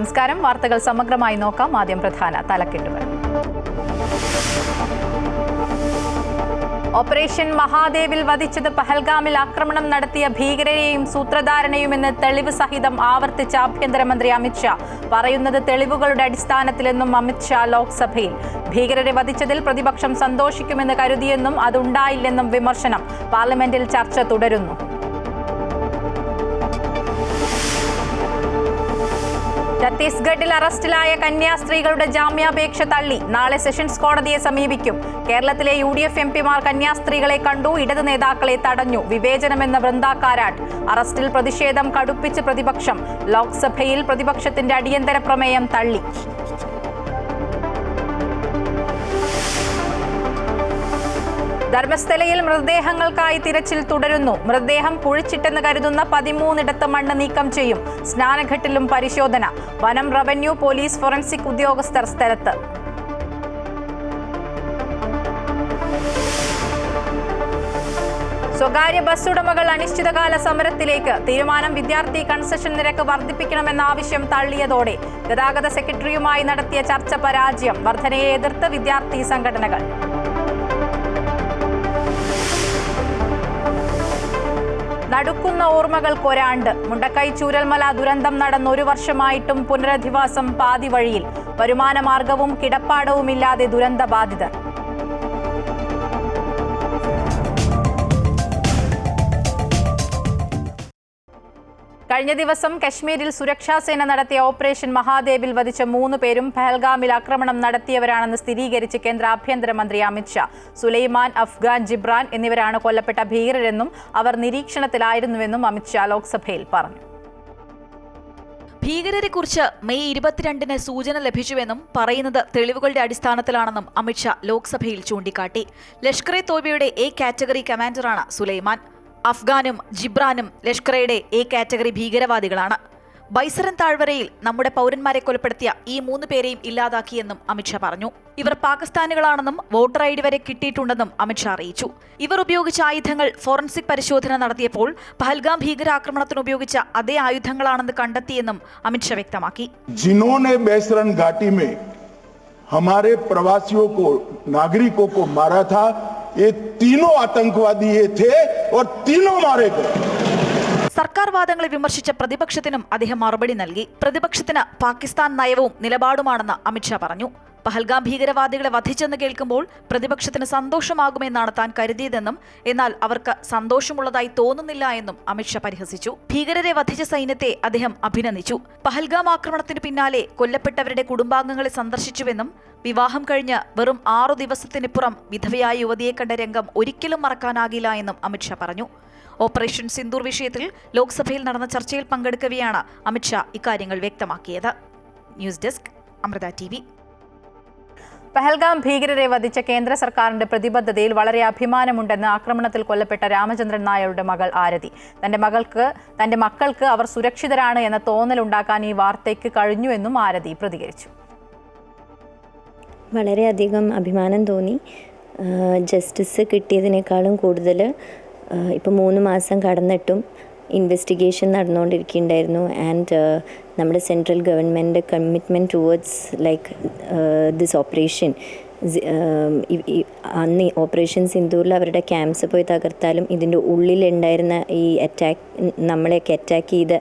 നമസ്കാരം. വാർത്തകൾ സമഗ്രമായി നോക്കാം. ആദ്യം പ്രധാന തലക്കെട്ടുകൾ. ഓപ്പറേഷൻ മഹാദേവിൽ വധിച്ചത് പഹൽഗാമിൽ ആക്രമണം നടത്തിയ ഭീകരരെയും സൂത്രധാരനെയുമെന്ന് തെളിവ് സഹിതം ആവർത്തിച്ച ആഭ്യന്തരമന്ത്രി അമിത്ഷാ. പറയുന്നത് തെളിവുകളുടെ അടിസ്ഥാനത്തിലെന്നും അമിത്ഷാ ലോക്സഭയിൽ. ഭീകരരെ വധിച്ചതിൽ പ്രതിപക്ഷം സന്തോഷിക്കുമെന്ന് കരുതിയെന്നും അതുണ്ടായില്ലെന്നും വിമർശനം. പാർലമെന്റിൽ ചർച്ച തുടരുന്നു. ഛത്തീസ്ഗഡിൽ അറസ്റ്റിലായ കന്യാസ്ത്രീകളുടെ ജാമ്യാപേക്ഷ തള്ളി. നാളെ സെഷൻസ് കോടതിയെ സമീപിക്കും. കേരളത്തിലെ UDF MPമാർ കന്യാസ്ത്രീകളെ കണ്ടു. ഇടത് നേതാക്കളെ തടഞ്ഞു. വിവേചനമെന്ന വൃന്ദ കാരാട്ട്. അറസ്റ്റിൽ പ്രതിഷേധം കടുപ്പിച്ച് പ്രതിപക്ഷം. ലോക്സഭയിൽ പ്രതിപക്ഷത്തിന്റെ അടിയന്തര പ്രമേയം തള്ളി. ധർമ്മസ്ഥലയിൽ മൃതദേഹങ്ങൾക്കായി തിരച്ചിൽ തുടരുന്നു. മൃതദേഹം കുഴിച്ചിട്ടെന്ന് കരുതുന്ന 13 മണ്ണ് നീക്കം ചെയ്യും. സ്നാനഘട്ടിലും പരിശോധന. വനം, റവന്യൂ, പോലീസ്, ഫോറൻസിക് ഉദ്യോഗസ്ഥർ സ്ഥലത്ത്. സ്വകാര്യ ബസ് ഉടമകൾ അനിശ്ചിതകാല സമരത്തിലേക്ക്. തീരുമാനം വിദ്യാർത്ഥി കൺസെഷൻ നിരക്ക് വർദ്ധിപ്പിക്കണമെന്ന ആവശ്യം തള്ളിയതോടെ. ഗതാഗത സെക്രട്ടറിയുമായി നടത്തിയ ചർച്ച പരാജയം. വർധനയെ എതിർത്ത് വിദ്യാർത്ഥി സംഘടനകൾ. നടുക്കുന്ന ഓർമ്മകൾക്കൊരാണ്ട്. മുണ്ടക്കൈ ചൂരൽമല ദുരന്തം നടന്ന് 1 വർഷമായിട്ടും പുനരധിവാസം പാതി വഴിയിൽ. വരുമാന മാർഗവും കിടപ്പാടവുമില്ലാതെ ദുരന്തബാധിതർ. കഴിഞ്ഞ ദിവസം കശ്മീരിൽ സുരക്ഷാസേന നടത്തിയ ഓപ്പറേഷൻ മഹാദേവിൽ വധിച്ച 3 പേരും പഹൽഗാമിൽ ആക്രമണം നടത്തിയവരാണെന്ന് സ്ഥിരീകരിച്ച് കേന്ദ്ര ആഭ്യന്തരമന്ത്രി അമിത്ഷാ. സുലൈമാൻ, അഫ്ഗാൻ, ജിബ്രാൻ എന്നിവരാണ് കൊല്ലപ്പെട്ട ഭീകരരെന്നും അവർ നിരീക്ഷണത്തിലായിരുന്നുവെന്നും അമിത്ഷാ ലോക്സഭയിൽ പറഞ്ഞു. ഭീകരരെക്കുറിച്ച് മെയ് 22-ന് സൂചന ലഭിച്ചുവെന്നും പറയുന്നത് തെളിവുകളുടെ അടിസ്ഥാനത്തിലാണെന്നും അമിത്ഷാ ലോക്സഭയിൽ ചൂണ്ടിക്കാട്ടി. Lashkar e തോയ്ബയുടെ A category കമാൻഡറാണ് Sulaiman. അഫ്ഗാനും ജിബ്രാനും ലഷ്കർ-എയുടെ A category ഭീകരവാദികളാണ്. Baisaran താഴ്വരയിൽ നമ്മുടെ പൗരന്മാരെ കൊലപ്പെടുത്തിയ ഈ 3 പേരെയും ഇല്ലാതാക്കിയെന്നും അമിത്ഷാ പറഞ്ഞു. ഇവർ പാകിസ്ഥാനികളാണെന്നും വോട്ടർ ID വരെ കിട്ടിയിട്ടുണ്ടെന്നും അമിത്ഷാ അറിയിച്ചു. ഇവർ ഉപയോഗിച്ച ആയുധങ്ങൾ ഫോറൻസിക് പരിശോധന നടത്തിയപ്പോൾ പഹൽഗാം ഭീകരാക്രമണത്തിന് ഉപയോഗിച്ച അതേ ആയുധങ്ങളാണെന്ന് കണ്ടെത്തിയെന്നും അമിത്ഷാ വ്യക്തമാക്കി. जिन्होंने बैसरन घाटी में हमारे प्रवासियों को, नागरिकों को मारा था, ये तीनों आतंकवादी ये थे और तीनों मारे गए. സർക്കാർ വാദങ്ങളെ വിമർശിച്ച പ്രതിപക്ഷത്തിനും അദ്ദേഹം മറുപടി നൽകി. പ്രതിപക്ഷത്തിന് പാകിസ്ഥാൻ നയവും നിലപാടുമാണെന്ന് അമിത്ഷാ പറഞ്ഞു. പഹൽഗാം ഭീകരവാദികളെ വധിച്ചെന്ന് കേൾക്കുമ്പോൾ പ്രതിപക്ഷത്തിന് സന്തോഷമാകുമെന്നാണ് താൻ കരുതിയതെന്നും എന്നാൽ അവർക്ക് സന്തോഷമുള്ളതായി തോന്നുന്നില്ല എന്നും അമിത്ഷാ പരിഹസിച്ചു. ഭീകരരെ വധിച്ച സൈന്യത്തെ അദ്ദേഹം അഭിനന്ദിച്ചു. പഹൽഗാം ആക്രമണത്തിന് പിന്നാലെ കൊല്ലപ്പെട്ടവരുടെ കുടുംബാംഗങ്ങളെ സന്ദർശിച്ചുവെന്നും വിവാഹം കഴിഞ്ഞ് വെറും 6 ദിവസത്തിനിപ്പുറം വിധവയായ യുവതിയെ കണ്ട രംഗം ഒരിക്കലും മറക്കാനാകില്ല എന്നും അമിത്ഷാ പറഞ്ഞു. ഓപ്പറേഷൻ സിന്ദൂർ വിഷയത്തിൽ ലോക്സഭയിൽ നടന്ന ചർച്ചയിൽ പങ്കെടുക്കവെയാണ് അമിത്ഷാ ഇക്കാര്യങ്ങൾ വ്യക്തമാക്കിയത്. News desk, Amrita TV. Pahalgam ഭീകരരെ വധിച്ച കേന്ദ്ര സർക്കാരിന്റെ പ്രതിബദ്ധതയിൽ വളരെ അഭിമാനമുണ്ടെന്ന് ആക്രമണത്തിൽ കൊല്ലപ്പെട്ട രാമചന്ദ്രൻ നായരുടെ മകൾ ആരതി. തന്റെ മക്കൾക്ക് അവർ സുരക്ഷിതരാണ് എന്ന തോന്നലുണ്ടാക്കാൻ ഈ വാർത്തയ്ക്ക് കഴിഞ്ഞുവെന്നും ആരതി പ്രതികരിച്ചു. വളരെയധികം അഭിമാനം തോന്നി. ജസ്റ്റിസ് കിട്ടിയതിനേക്കാളും കൂടുതൽ ഇപ്പോൾ 3 മാസം കടന്നിട്ടും ഇൻവെസ്റ്റിഗേഷൻ നടന്നുകൊണ്ടിരിക്കുന്നുണ്ടായിരുന്നു. ആൻഡ് നമ്മുടെ central government commitment towards like this operation. അന്ന് ഓപ്പറേഷൻ സിന്ദൂറിൽ അവരുടെ ക്യാമ്പ്സ് പോയി തകർത്താലും ഇതിൻ്റെ ഉള്ളിലുണ്ടായിരുന്ന ഈ നമ്മളെയൊക്കെ അറ്റാക്ക് ചെയ്ത്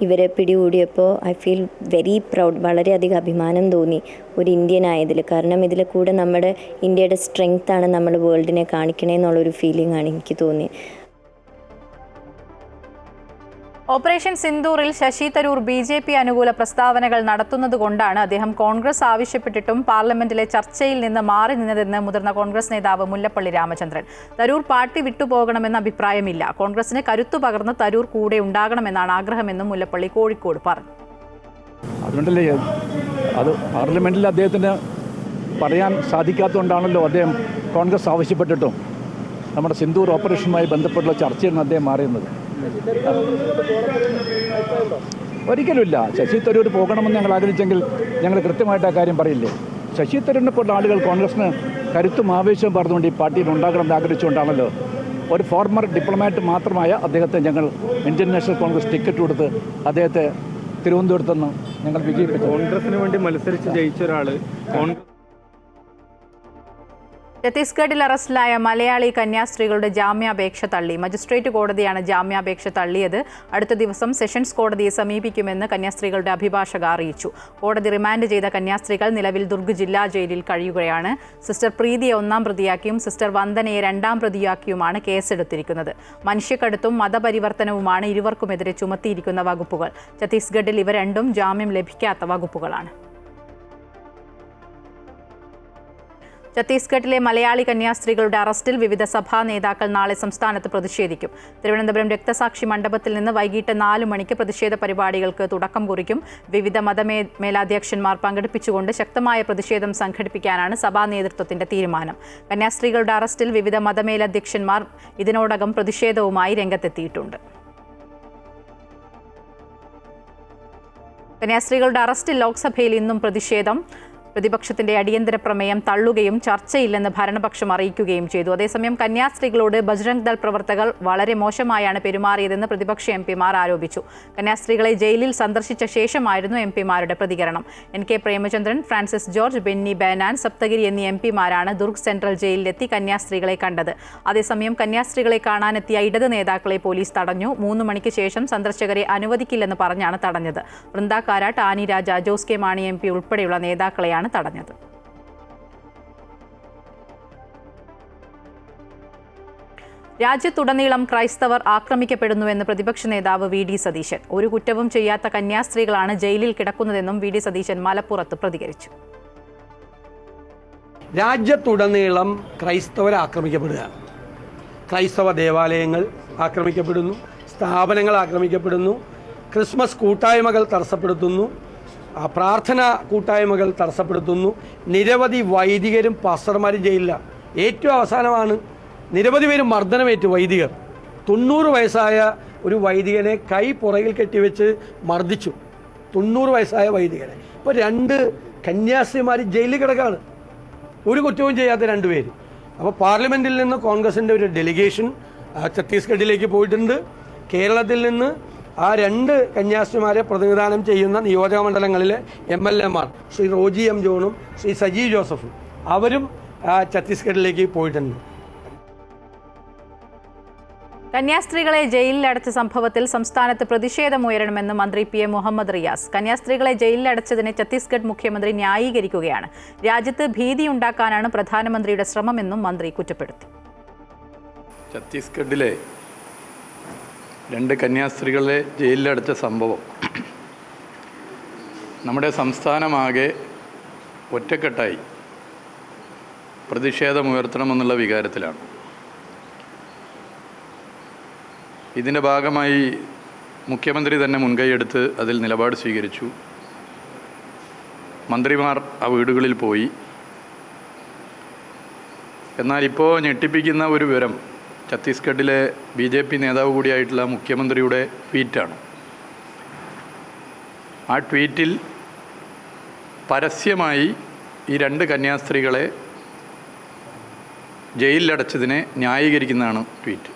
ഇവരെ പിടികൂടിയപ്പോൾ ഐ ഫീൽ വെരി പ്രൗഡ്. വളരെയധികം അഭിമാനം തോന്നി ഒരു ഇന്ത്യൻ ആയതിൽ. കാരണം ഇതിൽ കൂടെ നമ്മുടെ ഇന്ത്യയുടെ സ്ട്രെങ്ത്താണ് നമ്മൾ വേൾഡിനെ കാണിക്കണേ എന്നുള്ളൊരു ഫീലിംഗ് ആണ് എനിക്ക് തോന്നിയത്. ഓപ്പറേഷൻ സിന്ദൂറിൽ ശശി തരൂർ BJP അനുകൂല പ്രസ്താവനകൾ നടത്തുന്നതുകൊണ്ടാണ് അദ്ദേഹം കോൺഗ്രസ് ആവശ്യപ്പെട്ടിട്ടും പാർലമെന്റിലെ ചർച്ചയിൽ നിന്ന് മാറി നിന്നതെന്ന് മുതിർന്ന കോൺഗ്രസ് നേതാവ് മുല്ലപ്പള്ളി രാമചന്ദ്രൻ. തരൂർ പാർട്ടി വിട്ടുപോകണമെന്ന അഭിപ്രായമില്ല. കോൺഗ്രസിന് കരുത്തു പകർന്ന് തരൂർ കൂടെ ഉണ്ടാകണമെന്നാണ് ആഗ്രഹമെന്നും മുല്ലപ്പള്ളി കോഴിക്കോട് പറഞ്ഞു. അതുകൊണ്ടല്ലേ അത് പാർലമെന്റിൽ അദ്ദേഹത്തിന് പറയാൻ സാധിക്കാത്തതുകൊണ്ടാണല്ലോ അദ്ദേഹം കോൺഗ്രസ് ആവശ്യപ്പെട്ടിട്ടും നമ്മുടെ സിന്ദൂർ ഓപ്പറേഷനുമായി ബന്ധപ്പെട്ടുള്ള ചർച്ചയിൽ നിന്ന് അദ്ദേഹം മാറിയുന്നത്. ഒരിക്കലുമില്ല. ശശി തരൂർ പോകണമെന്ന് ഞങ്ങൾ ആഗ്രഹിച്ചെങ്കിൽ ഞങ്ങൾ കൃത്യമായിട്ട് ആ കാര്യം പറയില്ലേ. ശശി തരൂരിനെ പോലുള്ള ആളുകൾ കോൺഗ്രസിന് കരുത്തും ആവേശവും പറഞ്ഞുകൊണ്ട് ഈ പാർട്ടിയിൽ ഉണ്ടാകണമെന്ന് ആഗ്രഹിച്ചുകൊണ്ടാണല്ലോ ഒരു ഫോർമർ ഡിപ്ലോമാറ്റ് മാത്രമായ അദ്ദേഹത്തെ ഞങ്ങൾ ഇന്ത്യൻ നാഷണൽ കോൺഗ്രസ് ടിക്കറ്റ് കൊടുത്ത് അദ്ദേഹത്തെ തിരുവനന്തപുരത്ത് നിന്ന് ഞങ്ങൾ വിജയിപ്പിച്ചു. കോൺഗ്രസിന് വേണ്ടി മത്സരിച്ച് ജയിച്ച ഒരാൾ ഛത്തീസ്ഗഡിൽ അറസ്റ്റിലായ മലയാളി കന്യാസ്ത്രീകളുടെ ജാമ്യാപേക്ഷ തള്ളി. മജിസ്ട്രേറ്റ് കോടതിയാണ് ജാമ്യാപേക്ഷ തള്ളിയത്. അടുത്ത ദിവസം സെഷൻസ് കോടതിയെ സമീപിക്കുമെന്ന് കന്യാസ്ത്രീകളുടെ അഭിഭാഷക അറിയിച്ചു. കോടതി റിമാൻഡ് ചെയ്ത കന്യാസ്ത്രീകൾ നിലവിൽ ദുർഗ് ജില്ലാ ജയിലിൽ കഴിയുകയാണ്. സിസ്റ്റർ പ്രീതിയെ 1-ാം പ്രതിയാക്കിയും സിസ്റ്റർ വന്ദനയെ 2-ാം പ്രതിയാക്കിയുമാണ് കേസെടുത്തിരിക്കുന്നത്. മനുഷ്യക്കടത്തും മതപരിവർത്തനവുമാണ് ഇരുവർക്കുമെതിരെ ചുമത്തിയിരിക്കുന്ന വകുപ്പുകൾ. ഛത്തീസ്ഗഡിൽ ഇവ രണ്ടും ജാമ്യം ലഭിക്കാത്ത വകുപ്പുകളാണ്. ഛത്തീസ്ഗഡിലെ മലയാളി കന്യാസ്ത്രീകളുടെ അറസ്റ്റിൽ വിവിധ സഭാ നേതാക്കൾ നാളെ സംസ്ഥാനത്ത് പ്രതിഷേധിക്കും. തിരുവനന്തപുരം രക്തസാക്ഷി മണ്ഡപത്തിൽ നിന്ന് വൈകിട്ട് 4 മണിക്ക് പ്രതിഷേധ പരിപാടികൾക്ക് തുടക്കം കുറിക്കും. വിവിധ മതമേലാധ്യക്ഷന്മാർ പങ്കെടുപ്പിച്ചുകൊണ്ട് ശക്തമായ പ്രതിഷേധം സംഘടിപ്പിക്കാനാണ് സഭാ നേതൃത്വത്തിന്റെ തീരുമാനം. കന്യാസ്ത്രീകളുടെ അറസ്റ്റിൽ വിവിധ മതമേലധ്യക്ഷന്മാർ ഇതിനോടകം പ്രതിഷേധവുമായി രംഗത്തെത്തിയിട്ടുണ്ട്. കന്യാസ്ത്രീകളുടെ അറസ്റ്റിൽ ലോക്സഭയിൽ ഇന്നും പ്രതിഷേധം. പ്രതിപക്ഷത്തിന്റെ അടിയന്തര പ്രമേയം തള്ളുകയും ചർച്ചയില്ലെന്ന് ഭരണപക്ഷം അറിയിക്കുകയും ചെയ്തു. അതേസമയം കന്യാസ്ത്രീകളോട് ബജ്രംഗ് ദൾ പ്രവർത്തകർ വളരെ മോശമായാണ് പെരുമാറിയതെന്ന് പ്രതിപക്ഷ എംപിമാർ ആരോപിച്ചു. കന്യാസ്ത്രീകളെ ജയിലിൽ സന്ദർശിച്ച ശേഷമായിരുന്നു എംപിമാരുടെ പ്രതികരണം. NK Premachandran, Francis George, Benny Behanan, Saptagiri എന്നീ എംപിമാരാണ് ദുർഗ് സെൻട്രൽ ജയിലിലെത്തി കന്യാസ്ത്രീകളെ കണ്ടത്. അതേസമയം കന്യാസ്ത്രീകളെ കാണാനെത്തിയ ഇടത് നേതാക്കളെ പോലീസ് തടഞ്ഞു. 3 മണിക്ക് ശേഷം സന്ദർശകരെ അനുവദിക്കില്ലെന്ന് പറഞ്ഞാണ് തടഞ്ഞത്. വൃന്ദ കാരാട്ട്, ആനി രാജ, ജോസ് കെ മാണി MP ഉൾപ്പെടെയുള്ള നേതാക്കളെയാണ് തടഞ്ഞത്. രാജ്യത്തുടനീളം ക്രൈസ്തവർ ആക്രമിക്കപ്പെടുന്നുവെന്ന് പ്രതിപക്ഷ നേതാവ് VD സതീശൻ. ഒരു കുറ്റവും ചെയ്യാത്ത കന്യാസ്ത്രീകളാണ് ജയിലിൽ കിടക്കുന്നതെന്നും VD സതീശൻ മലപ്പുറത്ത് പ്രതികരിച്ചു. രാജ്യത്തുടനീളം ക്രൈസ്തവർ ആക്രമിക്കപ്പെടുകയാണ്. ക്രൈസ്തവ ദേവാലയങ്ങൾ ആക്രമിക്കപ്പെടുന്നു, സ്ഥാപനങ്ങൾ ആക്രമിക്കപ്പെടുന്നു, ക്രിസ്മസ് കൂട്ടായ്മകൾ തടസ്സപ്പെടുത്തുന്നു, പ്രാർത്ഥന കൂട്ടായ്മകൾ തടസ്സപ്പെടുത്തുന്നു. നിരവധി വൈദികരും പാസ്റ്റർമാരും ജയിലില്ല. ഏറ്റവും അവസാനമാണ് നിരവധി പേരും മർദ്ദനമേറ്റ് വൈദികർ. 90 വയസ്സായ ഒരു വൈദികനെ കൈ പുറകിൽ കെട്ടിവെച്ച് മർദ്ദിച്ചു. 90 വയസ്സായ വൈദികനെ. ഇപ്പോൾ 2 കന്യാസ്ത്രീമാർ ജയിലിൽ കിടക്കുകയാണ്, ഒരു കുറ്റവും ചെയ്യാത്ത 2 പേര്. അപ്പോൾ പാർലമെൻറ്റിൽ നിന്ന് കോൺഗ്രസിൻ്റെ ഒരു ഡെലിഗേഷൻ ഛത്തീസ്ഗഡിലേക്ക് പോയിട്ടുണ്ട്. കേരളത്തിൽ നിന്ന് ആ 2 കന്യാസ്ത്രീമാരെ പ്രതിനിധാനം ചെയ്യുന്ന നിയോജക മണ്ഡലങ്ങളിലെ MLAമാർ ശ്രീ റോജി M. ജോണും ശ്രീ സജി ജോസഫും അവരും ഛത്തീസ്ഗഡിലേക്ക് പോയിട്ടുണ്ട്. കന്യാസ്ത്രീകളെ ജയിലിലടച്ച സംഭവത്തിൽ സംസ്ഥാനത്ത് പ്രതിഷേധമുയരണമെന്ന് മന്ത്രി PM മുഹമ്മദ് റിയാസ്. കന്യാസ്ത്രീകളെ ജയിലിലടച്ചതിനെ ഛത്തീസ്ഗഡ് മുഖ്യമന്ത്രി ന്യായീകരിക്കുകയാണ്. രാജ്യത്ത് ഭീതിയുണ്ടാക്കാനാണ് പ്രധാനമന്ത്രിയുടെ ശ്രമമെന്നും മന്ത്രി കുറ്റപ്പെടുത്തി. ഛത്തീസ്ഗഡിലെ 2 കന്യാസ്ത്രീകളെ ജയിലിലടച്ച സംഭവം നമ്മുടെ സംസ്ഥാനമാകെ ഒറ്റക്കെട്ടായി പ്രതിഷേധമുയർത്തണമെന്നുള്ള വികാരത്തിലാണ്. ഇതിൻ്റെ ഭാഗമായി മുഖ്യമന്ത്രി തന്നെ മുൻകൈയെടുത്ത് അതിൽ നിലപാട് സ്വീകരിച്ചു. മന്ത്രിമാർ ആ വീടുകളിൽ പോയി. എന്നാൽ ഇപ്പോൾ ഞെട്ടിപ്പിക്കുന്ന ഒരു വിവരം ഛത്തീസ്ഗഡിലെ BJP നേതാവ് കൂടിയായിട്ടുള്ള മുഖ്യമന്ത്രിയുടെ ട്വീറ്റാണ്. ആ ട്വീറ്റിൽ പരസ്യമായി ഈ 2 കന്യാസ്ത്രീകളെ ജയിലിലടച്ചതിനെ ന്യായീകരിക്കുന്നതാണ് ട്വീറ്റ്.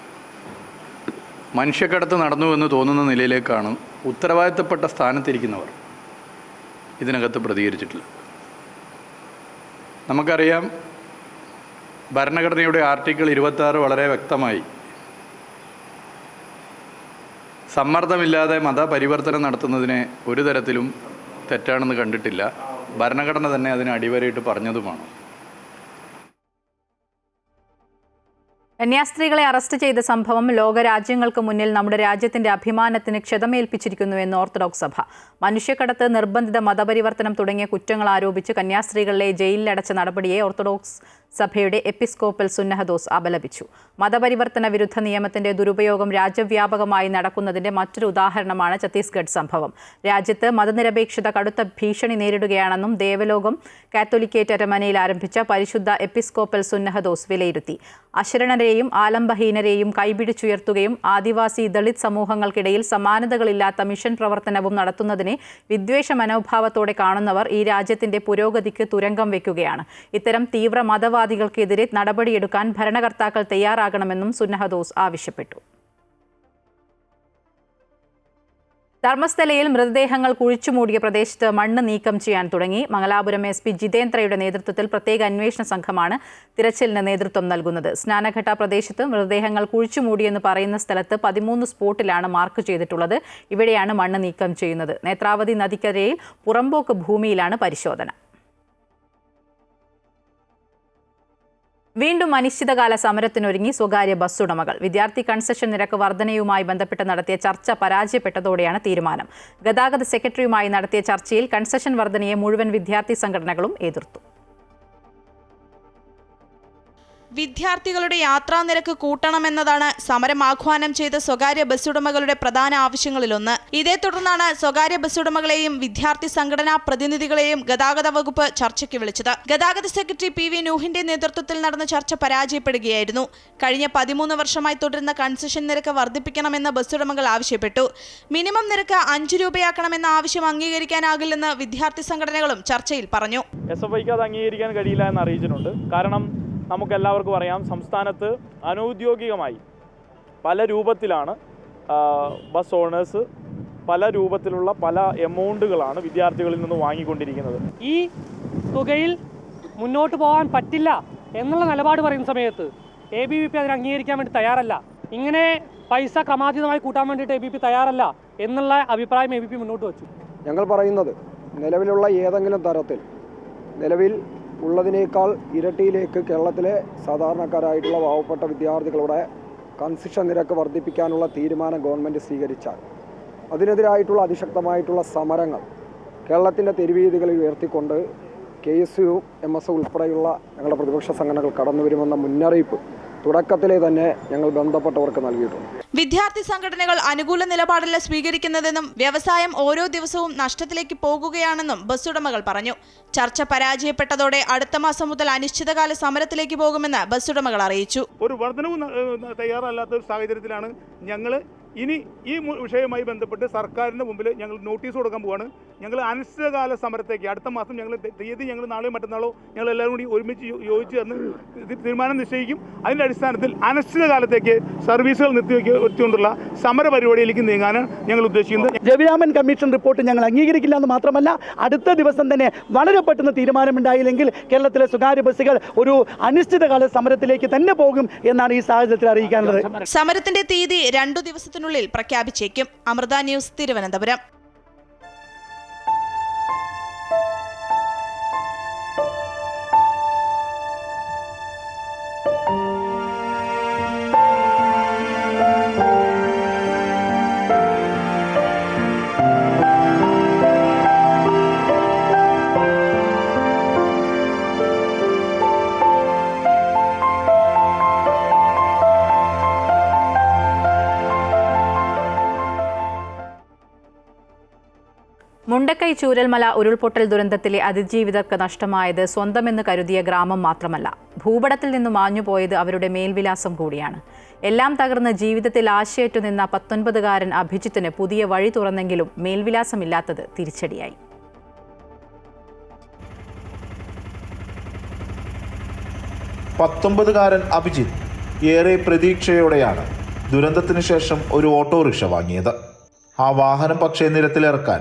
മനുഷ്യക്കടത്ത് നടന്നുവെന്ന് തോന്നുന്ന നിലയിലേക്കാണ് ഉത്തരവാദിത്തപ്പെട്ട സ്ഥാനത്തിരിക്കുന്നവർ ഇതിനകത്ത് പ്രതികരിച്ചിട്ടുള്ളത്. നമുക്കറിയാം, ഭരണഘടനയുടെ ആർട്ടിക്കിൾ 26 വളരെ വ്യക്തമായി സമ്മർദ്ദമില്ലാതെ മതപരിവർത്തനം നടത്തുന്നതിനെ ഒരു തരത്തിലും തെറ്റാണെന്ന് കണ്ടിട്ടില്ല. ഭരണഘടന തന്നെ അതിന് അടിവരയിട്ട് പറഞ്ഞതുമാണ്. കന്യാസ്ത്രീകളെ അറസ്റ്റ് ചെയ്ത സംഭവം ലോകരാജ്യങ്ങൾക്ക് മുന്നിൽ നമ്മുടെ രാജ്യത്തിന്റെ അഭിമാനത്തിന് ക്ഷതമേൽപ്പിച്ചിരിക്കുന്നുവെന്ന് ഓർത്തഡോക്സ് സഭ. മനുഷ്യക്കടത്ത്, നിർബന്ധിത മതപരിവർത്തനം തുടങ്ങിയ കുറ്റങ്ങൾ ആരോപിച്ച് കന്യാസ്ത്രീകളെ ജയിലിലടച്ച നടപടിയെ ഓർത്തഡോക്സ് സഭയുടെ എപ്പിസ്കോപ്പൽ സുന്നഹദോസ് അപലപിച്ചു. മതപരിവർത്തന വിരുദ്ധ നിയമത്തിന്റെ ദുരുപയോഗം രാജ്യവ്യാപകമായി നടക്കുന്നതിന്റെ മറ്റൊരു ഉദാഹരണമാണ് ഛത്തീസ്ഗഡ് സംഭവം. രാജ്യത്ത് മതനിരപേക്ഷത കടുത്ത ഭീഷണി നേരിടുകയാണെന്നും ദേവലോകം കാത്തോലിക്കേറ്റ് അരമനയിൽ ആരംഭിച്ച പരിശുദ്ധ എപ്പിസ്കോപ്പൽ സുന്നഹദോസ് വിലയിരുത്തി. അശരണരെയും ആലംബഹീനരെയും കൈപിടിച്ചുയർത്തുകയും ആദിവാസി ദളിത് സമൂഹങ്ങൾക്കിടയിൽ സമാനതകളില്ലാത്ത മിഷൻ പ്രവർത്തനവും നടത്തുന്നതിനെ വിദ്വേഷ മനോഭാവത്തോടെ കാണുന്നവർ ഈ രാജ്യത്തിന്റെ പുരോഗതിക്ക് തുരങ്കം വയ്ക്കുകയാണ്. ഇത്തരം തീവ്ര മതവാദികൾക്കെതിരെ നടപടിയെടുക്കാൻ ഭരണകർത്താക്കൾ തയ്യാറാകണമെന്നും സുന്നഹദോസ് ആവശ്യപ്പെട്ടു. ധർമ്മസ്ഥലയിൽ മൃതദേഹങ്ങൾ കുഴിച്ചുമൂടിയ പ്രദേശത്ത് മണ്ണ് നീക്കം ചെയ്യാൻ തുടങ്ങി. മംഗലാപുരം SP ജിതേന്ദ്രയുടെ നേതൃത്വത്തിൽ പ്രത്യേക അന്വേഷണ സംഘമാണ് തിരച്ചിലിന് നേതൃത്വം നൽകുന്നത്. സ്നാനഘട്ട പ്രദേശത്ത് മൃതദേഹങ്ങൾ കുഴിച്ചുമൂടിയെന്ന് പറയുന്ന സ്ഥലത്ത് 13 സ്പോട്ടിലാണ് മാർക്ക് ചെയ്തിട്ടുള്ളത്. ഇവിടെയാണ് മണ്ണ് നീക്കം ചെയ്യുന്നത്. നേത്രാവതി നദിക്കരയിൽ പുറമ്പോക്ക് ഭൂമിയിലാണ് പരിശോധന. വീണ്ടും അനിശ്ചിതകാല സമരത്തിനൊരുങ്ങി സ്വകാര്യ ബസ് ഉടമകൾ. വിദ്യാർത്ഥി കൺസെഷൻ നിരക്ക് വർധനയുമായി ബന്ധപ്പെട്ട് നടത്തിയ ചർച്ച പരാജയപ്പെട്ടതോടെയാണ് തീരുമാനം. ഗതാഗത സെക്രട്ടറിയുമായി നടത്തിയ ചർച്ചയിൽ കൺസെഷൻ വർധനയെ മുഴുവൻ വിദ്യാർത്ഥി സംഘടനകളും എതിർത്തു. വിദ്യാർത്ഥികളുടെ യാത്രാ നിരക്ക് കൂട്ടണമെന്നതാണ് സമരം ആഹ്വാനം ചെയ്ത സ്വകാര്യ ബസ് ഉടമകളുടെ പ്രധാന ആവശ്യങ്ങളിലൊന്ന്. ഇതേ തുടർന്നാണ് സ്വകാര്യ ബസ് ഉടമകളെയും വിദ്യാർത്ഥി സംഘടനാ പ്രതിനിധികളെയും ഗതാഗത വകുപ്പ് ചർച്ചയ്ക്ക് വിളിച്ചത്. ഗതാഗത സെക്രട്ടറി PV നൂഹിന്റെ നേതൃത്വത്തിൽ നടന്ന ചർച്ച പരാജയപ്പെടുകയായിരുന്നു. കഴിഞ്ഞ 13 വർഷമായി തുടരുന്ന കൺസെഷൻ നിരക്ക് വർദ്ധിപ്പിക്കണമെന്ന് ബസ് ഉടമകൾ ആവശ്യപ്പെട്ടു. മിനിമം നിരക്ക് 5 രൂപയാക്കണമെന്ന ആവശ്യം അംഗീകരിക്കാനാകില്ലെന്ന് വിദ്യാർത്ഥി സംഘടനകളും ചർച്ചയിൽ പറഞ്ഞു. SFIക്ക് അത് അംഗീകരിക്കാൻ കഴിയില്ല എന്ന് അറിയിച്ചിട്ടുണ്ട്. കാരണം നമുക്കെല്ലാവർക്കും അറിയാം, സംസ്ഥാനത്ത് അനൗദ്യോഗികമായി പല രൂപത്തിലാണ് ബസ് ഓണേഴ്സ് പല രൂപത്തിലുള്ള പല എമൗണ്ടുകളാണ് വിദ്യാർത്ഥികളിൽ നിന്ന് വാങ്ങിക്കൊണ്ടിരിക്കുന്നത്. ഈ തുകയിൽ മുന്നോട്ട് പോകാൻ പറ്റില്ല എന്നുള്ള നിലപാട് പറയുന്ന സമയത്ത് ABVP അതിന് അംഗീകരിക്കാൻ വേണ്ടി തയ്യാറല്ല. ഇങ്ങനെ പൈസ ക്രമാതീതമായി കൂട്ടാൻ വേണ്ടിയിട്ട് ABVP തയ്യാറല്ല എന്നുള്ള അഭിപ്രായം ABVP മുന്നോട്ട് വെച്ചു. ഞങ്ങൾ പറയുന്നത് നിലവിലുള്ള ഏതെങ്കിലും തരത്തിൽ നിലവിൽ ഉള്ളതിനേക്കാൾ ഇരട്ടിയിലേക്ക് കേരളത്തിലെ സാധാരണക്കാരായിട്ടുള്ള പാവപ്പെട്ട വിദ്യാർത്ഥികളുടെ കൺസെഷൻ നിരക്ക് വർദ്ധിപ്പിക്കാനുള്ള തീരുമാനം ഗവൺമെൻറ് സ്വീകരിച്ചാൽ അതിനെതിരായിട്ടുള്ള അതിശക്തമായിട്ടുള്ള സമരങ്ങൾ കേരളത്തിൻ്റെ തെരുവീതികളിൽ ഉയർത്തിക്കൊണ്ട് KSU MS ഉൾപ്പെടെയുള്ള ഞങ്ങളുടെ പ്രതിപക്ഷ സംഘടനകൾ കടന്നു വരുമെന്ന മുന്നറിയിപ്പ് തുടക്കത്തിലെ തന്നെ ഞങ്ങൾ ബന്ധപ്പെട്ടവർക്ക് നൽകിയിട്ടുണ്ട്. വിദ്യാർത്ഥി സംഘടനകൾ അനുകൂല നിലപാടല്ല സ്വീകരിക്കുന്നതെന്നും വ്യവസായം ഓരോ ദിവസവും നഷ്ടത്തിലേക്ക് പോകുകയാണെന്നും ബസ് ഉടമകൾ പറഞ്ഞു. ചർച്ച പരാജയപ്പെട്ടതോടെ അടുത്ത മാസം മുതൽ അനിശ്ചിതകാല സമരത്തിലേക്ക് പോകുമെന്ന് ബസ് ഉടമകൾ അറിയിച്ചു. ഒരു വർധനവും തയ്യാറല്ലാത്ത ഒരു സാഹചര്യത്തിലാണ് ഞങ്ങൾ ഇനി ഈ വിഷയവുമായി ബന്ധപ്പെട്ട് സർക്കാരിൻ്റെ മുമ്പിൽ ഞങ്ങൾ നോട്ടീസ് കൊടുക്കാൻ പോവാണ്. ഞങ്ങൾ അനിശ്ചിതകാല സമരത്തേക്ക് അടുത്ത മാസം ഞങ്ങൾ തീയതി നാളെയോ മറ്റന്നാളോ ഞങ്ങൾ എല്ലാവരും കൂടി ഒരുമിച്ച് യോജിച്ച് ചേർന്ന് തീരുമാനം നിശ്ചയിക്കും. അതിൻ്റെ അടിസ്ഥാനത്തിൽ അനിശ്ചിതകാലത്തേക്ക് സർവീസുകൾ നിർത്തിവെച്ചുകൊണ്ടുള്ള സമര പരിപാടിയിലേക്ക് നീങ്ങാനാണ് ഞങ്ങൾ ഉദ്ദേശിക്കുന്നത്. രവിരാമൻ കമ്മീഷൻ റിപ്പോർട്ട് ഞങ്ങൾ അംഗീകരിക്കില്ല എന്ന് മാത്രമല്ല, അടുത്ത ദിവസം തന്നെ വളരെ പെട്ടെന്ന് തീരുമാനമുണ്ടായില്ലെങ്കിൽ കേരളത്തിലെ സ്വകാര്യ ബസ്സുകൾ ഒരു അനിശ്ചിതകാല സമരത്തിലേക്ക് തന്നെ പോകും എന്നാണ് ഈ സാഹചര്യത്തിൽ അറിയിക്കാനുള്ളത്. സമരത്തിന്റെ തീയതി 2 ദിവസത്തിനുള്ളിൽ പ്രഖ്യാപിച്ചേക്കും. അമൃത ന്യൂസ്, തിരുവനന്തപുരം. മുണ്ടക്കൈ ചൂരൽമല ഉരുൾപൊട്ടൽ ദുരന്തത്തിലെ അതിജീവിതർക്ക് നഷ്ടമായത് സ്വന്തമെന്ന് കരുതിയ ഗ്രാമം മാത്രമല്ല, ഭൂപടത്തിൽ നിന്ന് മാഞ്ഞുപോയത് അവരുടെ മേൽവിലാസം കൂടിയാണ്. എല്ലാം തകർന്ന് ജീവിതത്തിൽ ആശയറ്റു നിന്ന 19-കാരൻ അഭിജിത്തിന് പുതിയ വഴി തുറന്നെങ്കിലും മേൽവിലാസമില്ലാത്തത് തിരിച്ചടിയായി. 19-കാരൻ അഭിജിത്ത് ഏറെ പ്രതീക്ഷയോടെയാണ് ദുരന്തത്തിന് ശേഷം ഒരു ഓട്ടോറിക്ഷ വാങ്ങിയത്. ആ വാഹനം പക്ഷേ നിരത്തിലിറക്കാൻ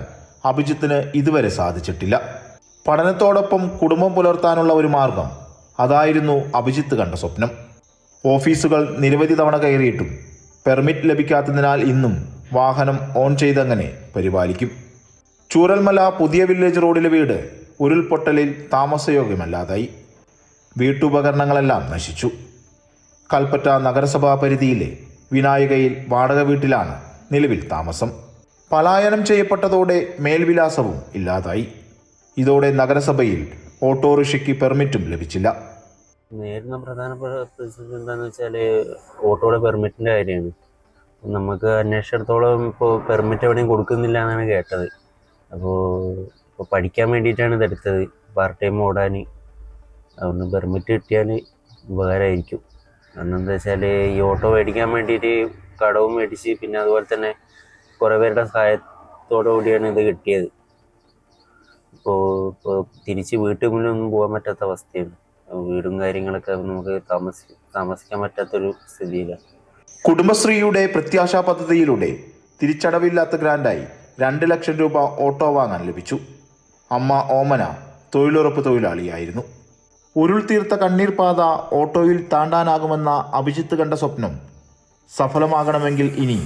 അഭിജിത്തിന് ഇതുവരെ സാധിച്ചിട്ടില്ല. പഠനത്തോടൊപ്പം കുടുംബം പുലർത്താനുള്ള ഒരു മാർഗം, അതായിരുന്നു അഭിജിത്ത് കണ്ട സ്വപ്നം. ഓഫീസുകൾ നിരവധി തവണ കയറിയിട്ടും പെർമിറ്റ് ലഭിക്കാത്തതിനാൽ ഇന്നും വാഹനം ഓൺ ചെയ്തങ്ങനെ പരിപാലിക്കും. ചൂരൽമല പുതിയ വില്ലേജ് റോഡിലെ വീട് ഉരുൾപൊട്ടലിൽ താമസയോഗ്യമല്ലാതായി. വീട്ടുപകരണങ്ങളെല്ലാം നശിച്ചു. കൽപ്പറ്റ നഗരസഭാ പരിധിയിലെ വിനായകയിൽ വാടക വീട്ടിലാണ് നിലവിൽ താമസം. പലായനം ചെയ്യപ്പെട്ടതോടെ മേൽവിലാസവും ഇല്ലാതായി. ഇതോടെ നഗരസഭയിൽ ഓട്ടോറിക്ഷയ്ക്ക് പെർമിറ്റും ലഭിച്ചില്ല. നേരിടുന്ന പ്രധാനപ്പെട്ട പ്രതിസന്ധി എന്താണെന്ന് വെച്ചാൽ ഓട്ടോയുടെ പെർമിറ്റിൻ്റെ കാര്യമാണ്. നമുക്ക് അന്വേഷിച്ചിടത്തോളം ഇപ്പോൾ പെർമിറ്റ് എവിടെയും കൊടുക്കുന്നില്ല എന്നാണ് കേട്ടത്. ഇപ്പോൾ പഠിക്കാൻ വേണ്ടിയിട്ടാണ് ഇതെടുത്തത്, പാർട്ട് ടൈം ഓടാൻ. അതുകൊണ്ട് പെർമിറ്റ് കിട്ടിയാൽ ഉപകാരമായിരിക്കും. കാരണം എന്താ വെച്ചാൽ ഈ ഓട്ടോ മേടിക്കാൻ വേണ്ടിയിട്ട് കടവും മേടിച്ച്, പിന്നെ അതുപോലെ തന്നെ കുറേ പേരുടെ സഹായത്തോടു കൂടിയാണ് ഇത് കിട്ടിയത്. ഇപ്പോൾ തിരിച്ച് വീട്ടിൽ മുന്നിലൊന്നും പോകാൻ പറ്റാത്ത അവസ്ഥയാണ്. വീടും കാര്യങ്ങളൊക്കെ നമുക്ക് താമസിക്കാൻ പറ്റാത്തൊരു സ്ഥിതിയിലാണ്. കുടുംബശ്രീയുടെ പ്രത്യാശാ പദ്ധതിയിലൂടെ തിരിച്ചടവില്ലാത്ത ഗ്രാൻഡായി 2 ലക്ഷം രൂപ ഓട്ടോ വാങ്ങാൻ ലഭിച്ചു. അമ്മ ഓമന തൊഴിലുറപ്പ് തൊഴിലാളിയായിരുന്നു. ഉരുൾ തീർത്ത കണ്ണീർ പാത ഓട്ടോയിൽ താണ്ടാനാകുമെന്ന അഭിജിത്ത് കണ്ട സ്വപ്നം സഫലമാകണമെങ്കിൽ ഇനി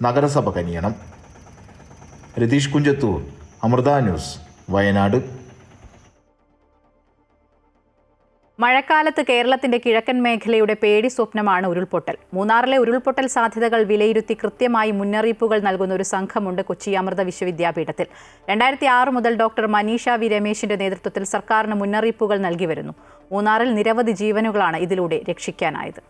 നഗരസഭ കനിയണം. രതീഷ് കുഞ്ചത്തൂർ, അമൃത ന്യൂസ്, വയനാട്. മഴക്കാലത്ത് കേരളത്തിന്റെ കിഴക്കൻ മേഖലയുടെ പേടി സ്വപ്നമാണ് ഉരുൾപൊട്ടൽ. മൂന്നാറിലെ ഉരുൾപൊട്ടൽ സാധ്യതകൾ വിലയിരുത്തി കൃത്യമായി മുന്നറിയിപ്പുകൾ നൽകുന്ന ഒരു സംഘമുണ്ട് കൊച്ചി അമൃത വിശ്വവിദ്യാപീഠത്തിൽ. 2006 മുതൽ ഡോക്ടർ മനീഷ വി രമേശിന്റെ നേതൃത്വത്തിൽ സർക്കാരിന് മുന്നറിയിപ്പുകൾ നൽകി വരുന്നു. മൂന്നാറിൽ നിരവധി ജീവനുകളാണ് ഇതിലൂടെ രക്ഷിക്കാനായത്.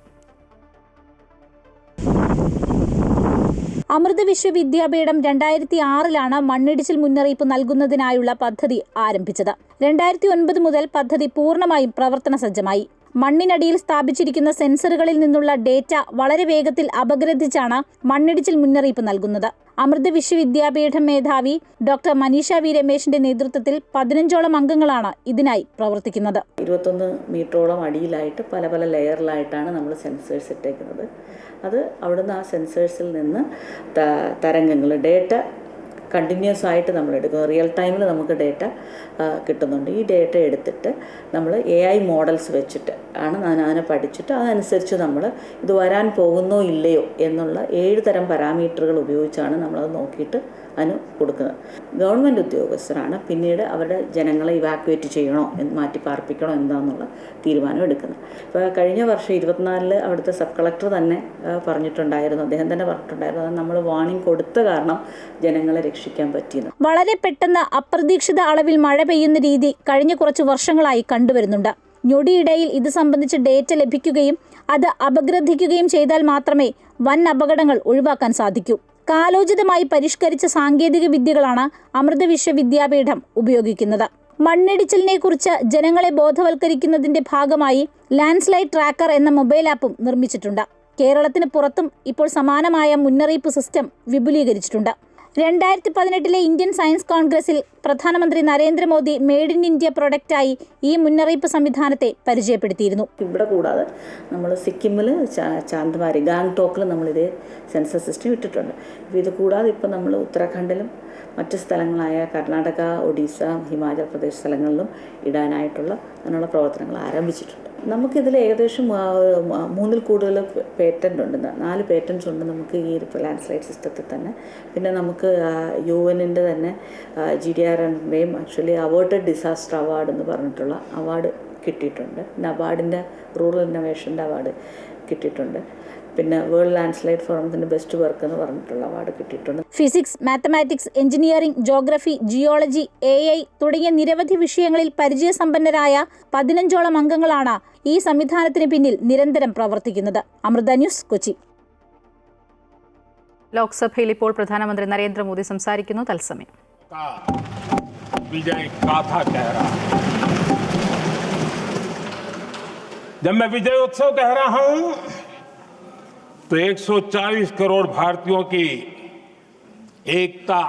അമൃത വിശ്വവിദ്യാപീഠം 2006 മണ്ണിടിച്ചിൽ മുന്നറിയിപ്പ് നൽകുന്നതിനായുള്ള പദ്ധതി ആരംഭിച്ചത്. 2009 മുതൽ പദ്ധതി പൂർണ്ണമായും പ്രവർത്തന സജ്ജമായി. മണ്ണിനടിയിൽ സ്ഥാപിച്ചിരിക്കുന്ന സെൻസറുകളിൽ നിന്നുള്ള ഡേറ്റ വളരെ വേഗത്തിൽ അപഗ്രഥിച്ചാണ് മണ്ണിടിച്ചിൽ മുന്നറിയിപ്പ് നൽകുന്നത്. അമൃത വിശ്വവിദ്യാപീഠം മേധാവി ഡോക്ടർ മനീഷ വി രമേശിന്റെ നേതൃത്വത്തിൽ 15ഓളം അംഗങ്ങളാണ് ഇതിനായി പ്രവർത്തിക്കുന്നത്. 21 മീറ്ററോളം അടിയിലായിട്ട് പല പല ലെയറിലായിട്ടാണ് നമ്മൾ സെൻസേഴ്സ് ഇട്ടേക്കുന്നത്. അത് അവിടുന്ന് ആ സെൻസേഴ്സിൽ നിന്ന് തരംഗങ്ങൾ ഡേറ്റ കണ്ടിന്യൂസ് ആയിട്ട് നമ്മൾ എടുക്കും. റിയൽ ടൈമിൽ നമുക്ക് ഡേറ്റ കിട്ടുന്നുണ്ട്. ഈ ഡേറ്റ എടുത്തിട്ട് നമ്മൾ AI മോഡൽസ് വെച്ചിട്ട് ആണ് അതിനെ പഠിച്ചിട്ട് അതനുസരിച്ച് നമ്മൾ ഇത് വരാൻ പോകുന്നോ ഇല്ലയോ എന്നുള്ള 7 തരം പാരാമീറ്ററുകൾ ഉപയോഗിച്ചാണ് നമ്മളത് നോക്കിയിട്ട് അതിന് കൊടുക്കുന്നത്. ഗവൺമെൻറ് ഉദ്യോഗസ്ഥരാണ് പിന്നീട് അവരുടെ ജനങ്ങളെ ഇവാക്യുവേറ്റ് ചെയ്യണോ മാറ്റി പാർപ്പിക്കണോ എന്താണെന്നുള്ള തീരുമാനം എടുക്കുന്നത്. ഇപ്പോൾ കഴിഞ്ഞ വർഷം 24 അവിടുത്തെ സബ് കളക്ടർ തന്നെ പറഞ്ഞിട്ടുണ്ടായിരുന്നു, അദ്ദേഹം തന്നെ പറഞ്ഞിട്ടുണ്ടായിരുന്നു, അത് നമ്മൾ വാർണിംഗ് കൊടുത്ത കാരണം ജനങ്ങളെ രക്ഷിക്കാൻ പറ്റിയെന്ന്. വളരെ പെട്ടെന്ന് അപ്രതീക്ഷിത അളവിൽ മഴ പെയ്യുന്ന രീതി കഴിഞ്ഞ കുറച്ച് വർഷങ്ങളായി കണ്ടുവരുന്നുണ്ട്. ഞൊടിയിടയിൽ ഇത് സംബന്ധിച്ച് ഡേറ്റ ലഭിക്കുകയും അത് അപഗ്രഥിക്കുകയും ചെയ്താൽ മാത്രമേ വൻ അപകടങ്ങൾ ഒഴിവാക്കാൻ സാധിക്കൂ. കാലോചിതമായി പരിഷ്കരിച്ച സാങ്കേതിക വിദ്യകളാണ് അമൃത വിശ്വവിദ്യാപീഠം ഉപയോഗിക്കുന്നത്. മണ്ണിടിച്ചിലിനെ കുറിച്ച് ജനങ്ങളെ ബോധവൽക്കരിക്കുന്നതിന്റെ ഭാഗമായി ലാൻഡ്സ്ലൈഡ് ട്രാക്കർ എന്ന മൊബൈൽ ആപ്പും നിർമ്മിച്ചിട്ടുണ്ട്. കേരളത്തിന് പുറത്തും ഇപ്പോൾ സമാനമായ മുന്നറിയിപ്പ് സിസ്റ്റം വിപുലീകരിച്ചിട്ടുണ്ട്. 2018 ഇന്ത്യൻ സയൻസ് കോൺഗ്രസിൽ പ്രധാനമന്ത്രി നരേന്ദ്രമോദി മെയ്ഡ് ഇൻ ഇന്ത്യ പ്രൊഡക്റ്റായി ഈ മുന്നറിയിപ്പ് സംവിധാനത്തെ പരിചയപ്പെടുത്തിയിരുന്നു. ഇവിടെ കൂടാതെ നമ്മൾ സിക്കിമിൽ ചാന്ദ്മാരി ഗാംഗ്ടോക്കിൽ നമ്മളിതേ സെൻസർ സിസ്റ്റം ഇട്ടിട്ടുണ്ട്. അപ്പോൾ ഇത് കൂടാതെ ഇപ്പോൾ നമ്മൾ ഉത്തരാഖണ്ഡിലും മറ്റ് സ്ഥലങ്ങളായ കർണാടക, ഒഡീസ, ഹിമാചൽ പ്രദേശ് സ്ഥലങ്ങളിലും ഇടാനായിട്ടുള്ള അതിനുള്ള പ്രവർത്തനങ്ങൾ ആരംഭിച്ചിട്ടുണ്ട്. നമുക്കിതിൽ ഏകദേശം 3-ൽ കൂടുതൽ പേറ്റൻ്റ് ഉണ്ട്. 4 പേറ്റൻസ് ഉണ്ട് നമുക്ക് ഈ ലാൻഡ്സ്ലൈഡ് സിസ്റ്റത്തിൽ തന്നെ. പിന്നെ നമുക്ക് UN-ൻ്റെ തന്നെ GDRNൻ്റെയും ആക്ച്വലി അവേർട്ടഡ് ഡിസാസ്റ്റർ അവാർഡ് എന്ന് പറഞ്ഞിട്ടുള്ള അവാർഡ് കിട്ടിയിട്ടുണ്ട്. നബാർഡിൻ്റെ റൂറൽ ഇന്നോവേഷൻ്റെ അവാർഡ് കിട്ടിയിട്ടുണ്ട്. പിന്നെ വേൾഡ് ലാൻഡ്സ്ലൈഡ് ഫോറത്തിൻ്റെ ബെസ്റ്റ് വർക്ക് എന്ന് പറഞ്ഞിട്ടുള്ള അവാർഡ് കിട്ടിയിട്ടുണ്ട്. Physics, mathematics, engineering, geography, geology, AI തുടങ്ങിയ നിരവധി വിഷയങ്ങളിൽ പരിചയസമ്പന്നരായ 15ഓളം അംഗങ്ങളാണ് ഈ സംവിധാനത്തിന് പിന്നിൽ നിരന്തരം പ്രവർത്തിക്കുന്നത്. അമൃത ന്യൂസ്, കൊച്ചി. ലോക്സഭയിൽ ഇപ്പോൾ പ്രധാനമന്ത്രി നരേന്ദ്രമോദി സംസാരിക്കുന്നു. തത്സമയം. जब मैं विजयोत्सव कह रहा हूं तो 140 करोड़ भारतीयों की एकता,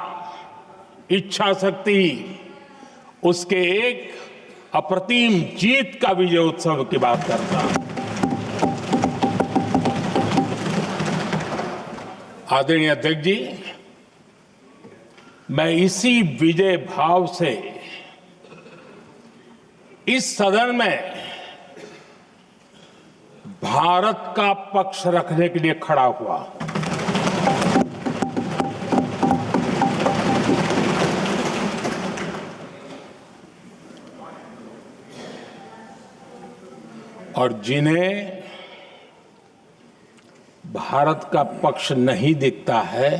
इच्छा शक्ति, उसके एक अप्रतिम जीत का विजयोत्सव की बात करता हूं. आदरणीय अध्यक्ष जी, मैं इसी विजय भाव से इस सदन में भारत का पक्ष रखने के लिए खड़ा हुआ. और जिन्हें भारत का पक्ष नहीं दिखता है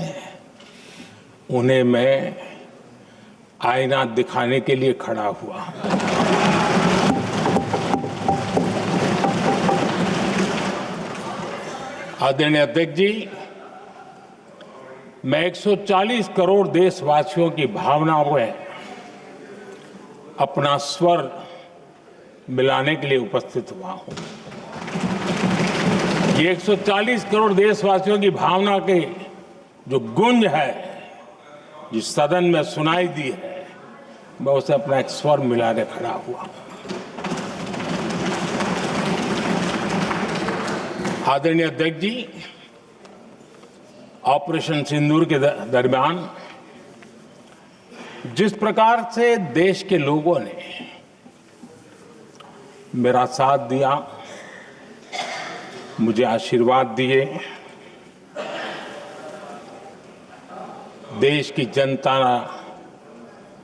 उन्हें मैं आईना दिखाने के लिए खड़ा हुआ. आदरणीय अध्यक्ष जी, मैं 140 करोड़ देशवासियों की भावनाओं में अपना स्वर मिलाने के लिए उपस्थित हुआ हूं. ये 140 करोड़ देशवासियों की भावना के जो गुंज है, जिस सदन में सुनाई दी है, मैं उसे अपना एक स्वर मिलाने खड़ा हुआ. आदरणीय अध्यक्ष जी, ऑपरेशन सिंदूर के दरमियान जिस प्रकार से देश के लोगों ने मेरा साथ दिया, मुझे आशीर्वाद दिए, देश की जनता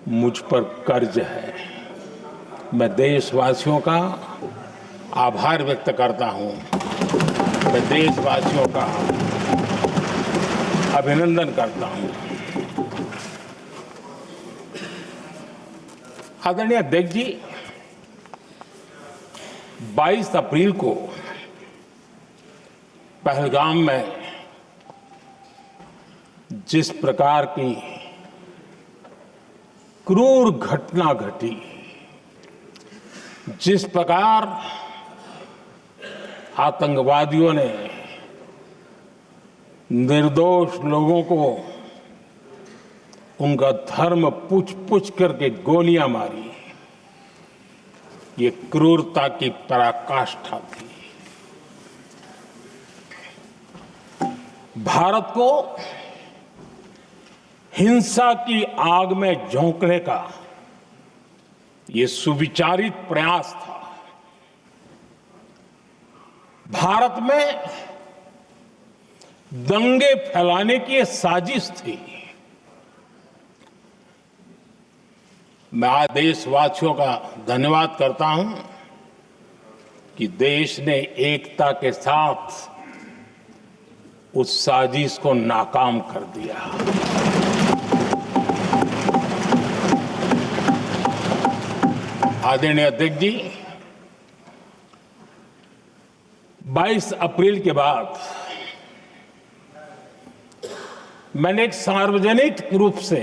मुझ पर कर्ज है। मैं देशवासियों का आभार व्यक्त करता हूं। मैं देशवासियों का अभिनंदन करता हूं। आदरणीय अध्यक्ष जी, 22 अप्रैल को पहलगाम में जिस प्रकार की क्रूर घटना घटी, जिस प्रकार आतंकवादियों ने निर्दोष लोगों को उनका धर्म पूछ पूछ करके गोलियां मारी, ये क्रूरता की पराकाष्ठा थी। भारत को हिंसा की आग में झोंकने का ये सुविचारित प्रयास था। भारत में दंगे फैलाने की ये साजिश थी। मैं आज देशवासियों का धन्यवाद करता हूं कि देश ने एकता के साथ उस साजिश को नाकाम कर दिया। आदरणीय अध्यक्ष जी, 22 अप्रैल के बाद मैंने एक सार्वजनिक रूप से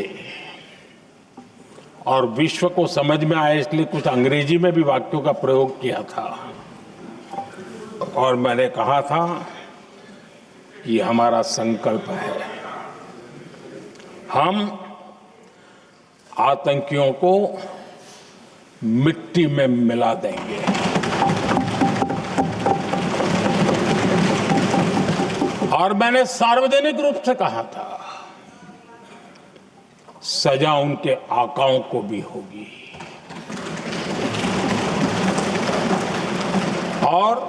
और विश्व को समझ में आए इसलिए कुछ अंग्रेजी में भी वाक्यों का प्रयोग किया था और मैंने कहा था कि हमारा संकल्प है, हम आतंकियों को मिट्टी में मिला देंगे। और मैंने सार्वजनिक रूप से कहा था, सजा उनके आकाओं को भी होगी और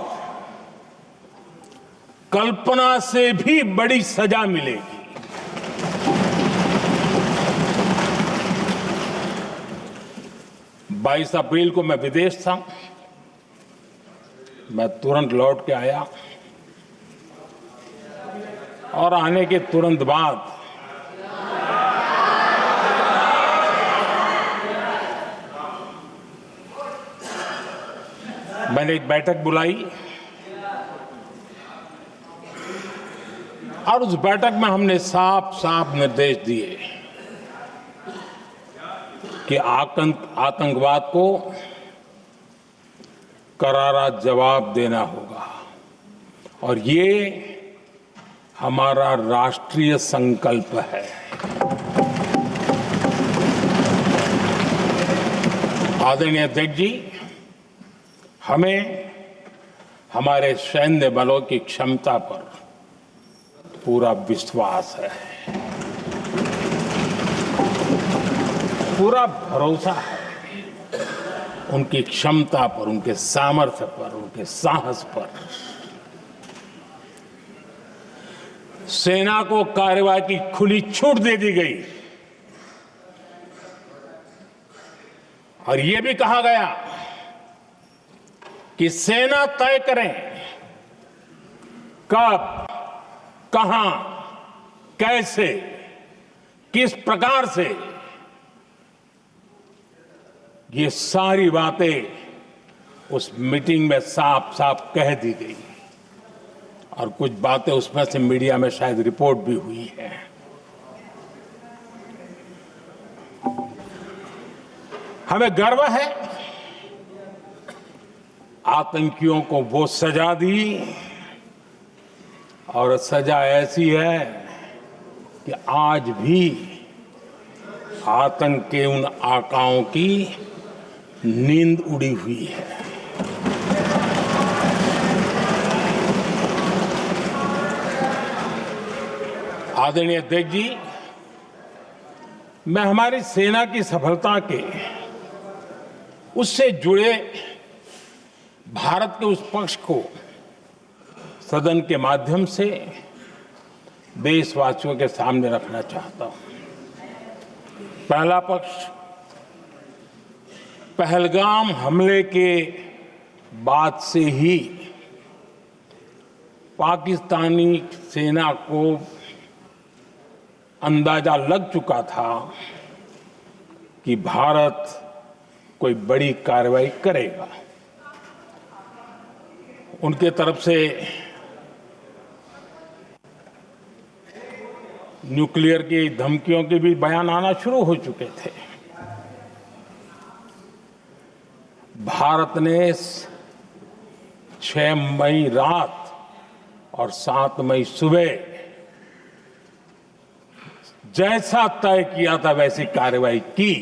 कल्पना से भी बड़ी सजा मिलेगी। बाईस अप्रैल को मैं विदेश था, मैं तुरंत लौट के आया और आने के तुरंत बाद मैंने एक बैठक बुलाई और उस बैठक में हमने साफ साफ निर्देश दिए कि आतंकवाद को करारा जवाब देना होगा और ये हमारा राष्ट्रीय संकल्प है। आदरणीय अध्यक्ष जी, हमें हमारे सैन्य बलों की क्षमता पर पूरा विश्वास है, पूरा भरोसा है उनकी क्षमता पर, उनके सामर्थ्य पर, उनके साहस पर। सेना को कार्रवाई की खुली छूट दे दी गई और यह भी कहा गया कि सेना तय करें कब, कहां, कैसे, किस प्रकार से। ये सारी बातें उस मीटिंग में साफ साफ कह दी गई और कुछ बातें उसमें से मीडिया में शायद रिपोर्ट भी हुई है। हमें गर्व है आतंकियों को वो सजा दी और सजा ऐसी है कि आज भी आतंक के उन आकाओं की नींद उड़ी हुई है। आदरणीय अध्यक्ष जी, मैं हमारी सेना की सफलता के उससे जुड़े भारत के उस पक्ष को सदन के माध्यम से देशवासियों के सामने रखना चाहता हूं। पहला पक्ष, पहलगाम हमले के बाद से ही पाकिस्तानी सेना को अंदाजा लग चुका था कि भारत कोई बड़ी कार्रवाई करेगा। उनके तरफ से न्यूक्लियर की धमकियों के भी बयान आना शुरू हो चुके थे। भारत ने 6 मई रात और 7 मई सुबह जैसा तय किया था वैसी कार्रवाई की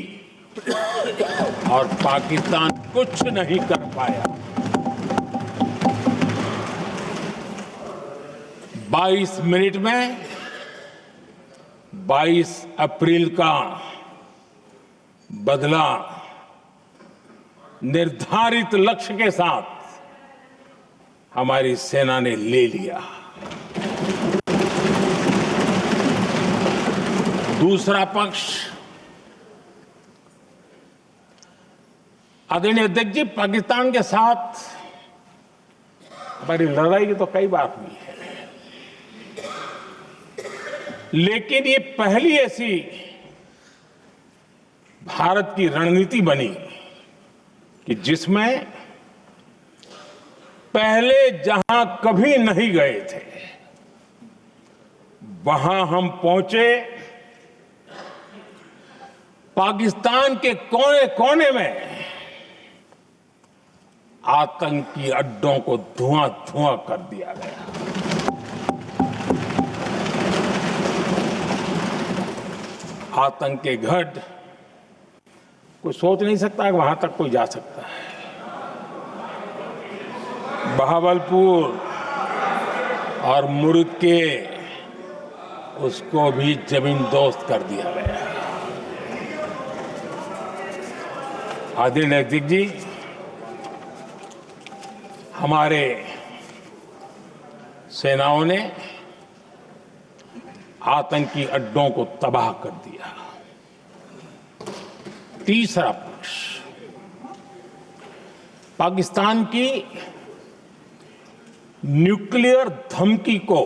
और पाकिस्तान कुछ नहीं कर पाया। 22 मिनट में 22 अप्रैल का बदला निर्धारित लक्ष्य के साथ हमारी सेना ने ले लिया। दूसरा पक्ष, आदरणीय अध्यक्ष जी, पाकिस्तान के साथ हमारी लड़ाई तो कई बार हुई है, लेकिन ये पहली ऐसी भारत की रणनीति बनी कि जिसमें पहले जहां कभी नहीं गए थे वहां हम पहुंचे। पाकिस्तान के कोने कोने में आतंकी अड्डों को धुआं धुआं कर दिया गया। आतंक के गढ़ कोई सोच नहीं सकता कि वहां तक कोई जा सकता है। बहावलपुर और मुर्गे उसको भी जमीन दोस्त कर दिया गया। आदरणीय अध्यक्ष जी, हमारे सेनाओं ने आतंकी अड्डों को तबाह कर दिया। तीसरा पक्ष, पाकिस्तान की न्यूक्लियर धमकी को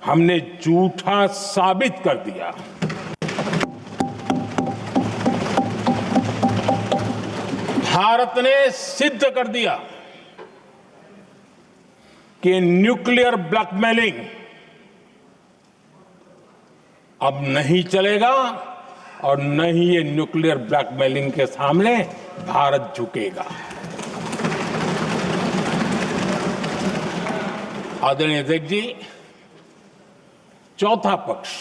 हमने झूठा साबित कर दिया। भारत ने सिद्ध कर दिया कि न्यूक्लियर ब्लैकमेलिंग अब नहीं चलेगा और न ही ये न्यूक्लियर ब्लैकमेलिंग के सामने भारत झुकेगा। आदरणीय अध्यक्ष जी, चौथा पक्ष,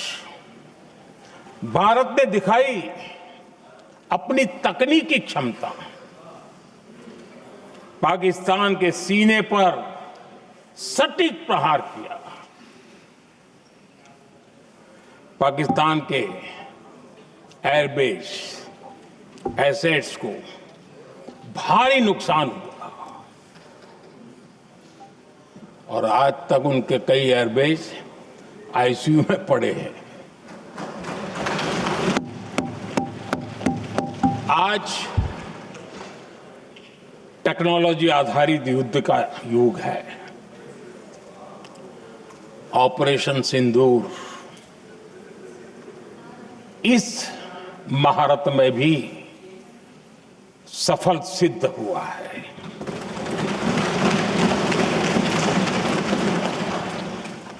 भारत ने दिखाई अपनी तकनीकी क्षमता। पाकिस्तान के सीने पर सटीक प्रहार किया। पाकिस्तान के एयरबेस एसेट्स को भारी नुकसान हुआ और आज तक उनके कई एयरबेस आईसीयू में पड़े हैं। आज टेक्नोलॉजी आधारित युद्ध का युग है। ऑपरेशन सिंदूर इस महारत में भी सफल सिद्ध हुआ है।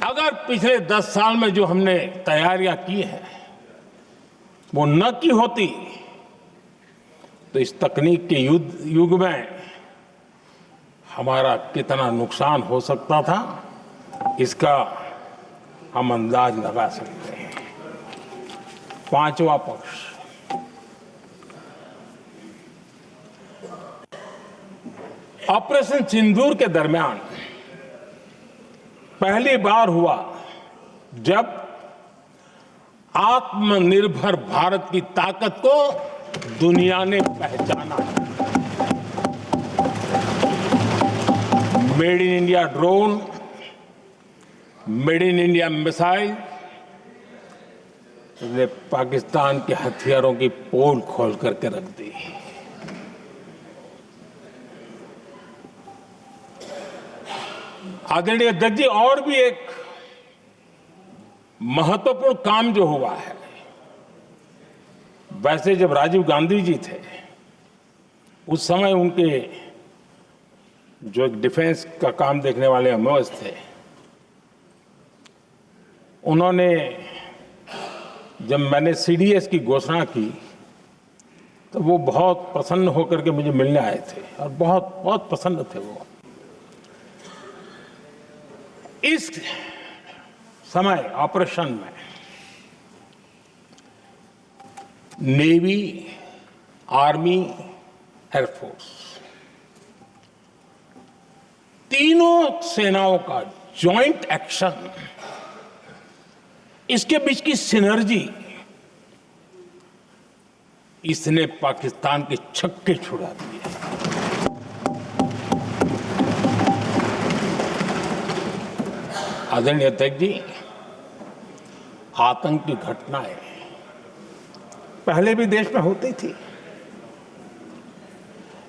अगर पिछले 10 साल में जो हमने तैयारियां की हैं वो न की होती तो इस तकनीक के युग में हमारा कितना नुकसान हो सकता था, इसका हम अंदाज लगा सकते हैं। पांचवा पक्ष, ऑपरेशन सिंदूर के दरमियान पहली बार हुआ जब आत्मनिर्भर भारत की ताकत को दुनिया ने पहचाना है। Made in India drone, made in India missile ने पाकिस्तान के हथियारों की पोल खोल करके रख दी। आदरणीय अध्यक्ष जी, और भी एक महत्वपूर्ण काम जो हुआ है, वैसे जब राजीव गांधी जी थे उस समय उनके जो डिफेंस का काम देखने वाले अमोस थे, उन्होंने जब मैंने सीडीएस की घोषणा की तो वो बहुत प्रसन्न होकर के मुझे मिलने आए थे और बहुत बहुत प्रसन्न थे वो। इस समय ऑपरेशन में नेवी, आर्मी, एयरफोर्स, तीनों सेनाओं का जॉइंट एक्शन, इसके बीच की सिनर्जी, इसने पाकिस्तान के छक्के छुड़ा दिए। आदरणीय अध्यक्ष जी, आतंक की घटनाएं पहले भी देश में होती थी,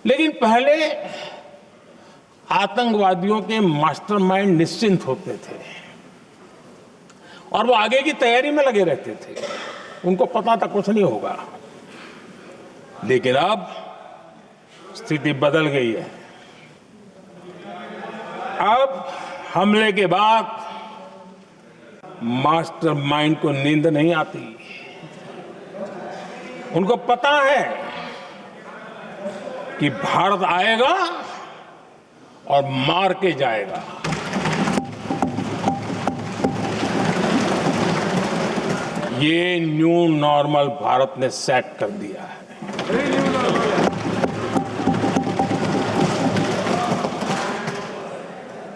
लेकिन पहले आतंकवादियों के मास्टरमाइंड निश्चिंत होते थे और वो आगे की तैयारी में लगे रहते थे, उनको पता था कुछ नहीं होगा। लेकिन अब स्थिति बदल गई है। अब हमले के बाद मास्टरमाइंड को नींद नहीं आती, उनको पता है कि भारत आएगा और मार के जाएगा। ये न्यू नॉर्मल भारत ने सेट कर दिया है।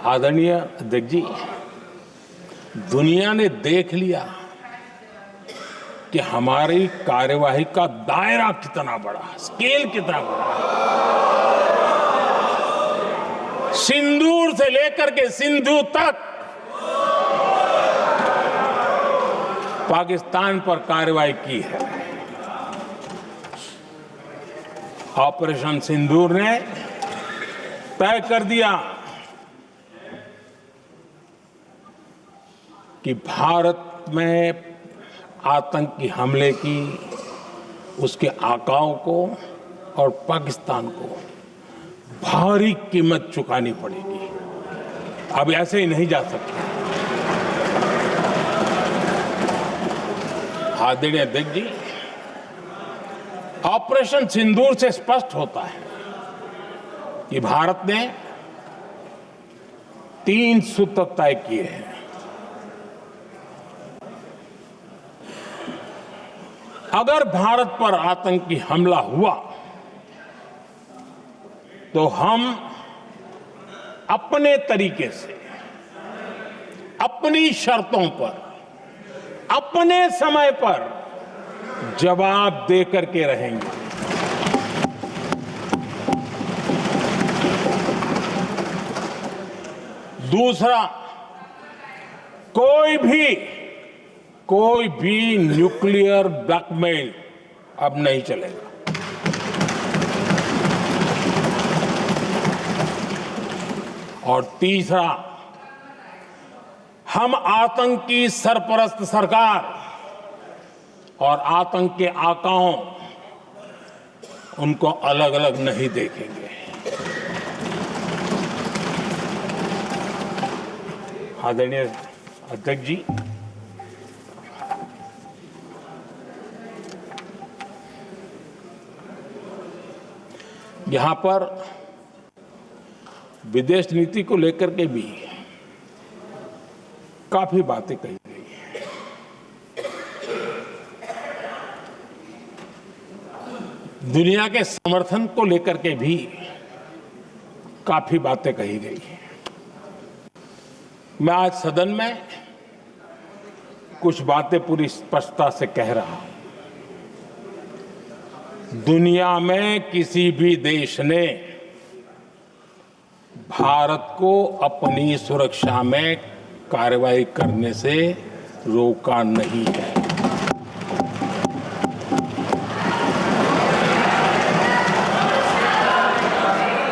आदरणीय अध्यक्ष जी, दुनिया ने देख लिया कि हमारी कार्यवाही का दायरा कितना बड़ा, स्केल कितना बड़ा। सिंदूर से लेकर के सिंधु तक पाकिस्तान पर कार्रवाई की है। ऑपरेशन सिंदूर ने तय कर दिया कि भारत में आतंकी हमले की, उसके आकाओं को और पाकिस्तान को भारी कीमत चुकानी पड़ेगी। अब ऐसे ही नहीं जा सकते। आदरणीय अध्यक्ष जी, ऑपरेशन सिंदूर से स्पष्ट होता है कि भारत ने 3 सूत्र तय किए हैं। अगर भारत पर आतंकी हमला हुआ तो हम अपने तरीके से, अपनी शर्तों पर, अपने समय पर जवाब दे करके रहेंगे। दूसरा, कोई भी न्यूक्लियर ब्लैकमेल अब नहीं चलेगा। और तीसरा, हम आतंक की सरपरस्त सरकार और आतंक के आकाओं, उनको अलग अलग नहीं देखेंगे। आदरणीय अध्यक्ष जी, यहां पर विदेश नीति को लेकर के भी काफी बातें कही गई हैं। दुनिया के समर्थन को लेकर के भी काफी बातें कही गई हैं। मैं आज सदन में कुछ बातें पूरी स्पष्टता से कह रहा हूं। दुनिया में किसी भी देश ने भारत को अपनी सुरक्षा में कार्रवाई करने से रोका नहीं है।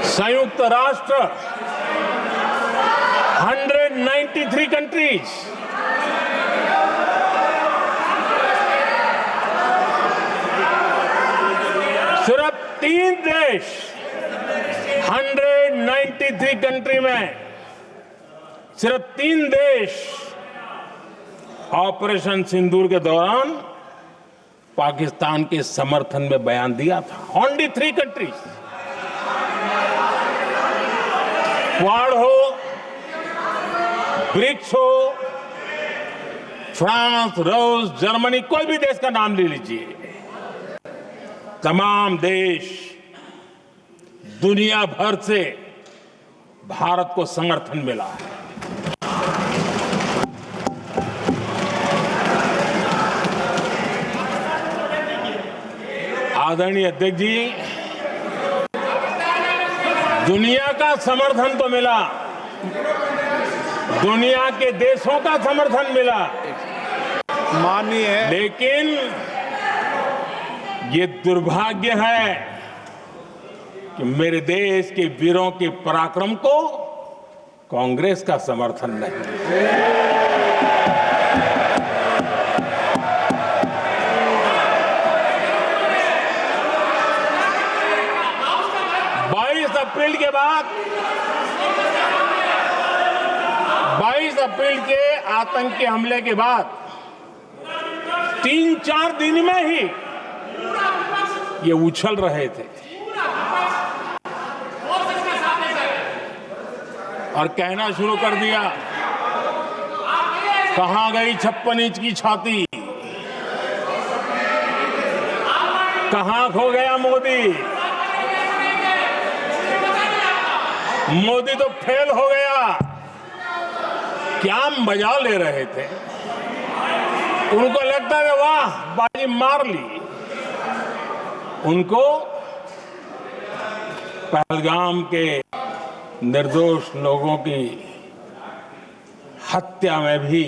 संयुक्त राष्ट्र 193 कंट्रीज सिर्फ 3 देश 193 कंट्री में सिर्फ 3 देश ऑपरेशन सिंदूर के दौरान पाकिस्तान के समर्थन में बयान दिया था। Only 3 countries. क्वाड हो, ब्रिक्स हो, फ्रांस, रूस, जर्मनी, कोई भी देश का नाम ले लीजिए, तमाम देश दुनिया भर से भारत को समर्थन मिला है। आदरणीय अध्यक्ष जी, दुनिया का समर्थन तो मिला, दुनिया के देशों का समर्थन मिला, माननीय, लेकिन ये दुर्भाग्य है कि मेरे देश के वीरों के पराक्रम को कांग्रेस का समर्थन नहीं। 22 अप्रैल के आतंकी हमले के बाद 3-4 दिन में ही ये उछल रहे थे और कहना शुरू कर दिया, कहां गई 56 इंच की छाती, कहां खो गया मोदी, मोदी तो फेल हो गया। क्या मजा ले रहे थे, उनको लगता है वाह बाजी मार ली। उनको पहलगाम के निर्दोष लोगों की हत्या में भी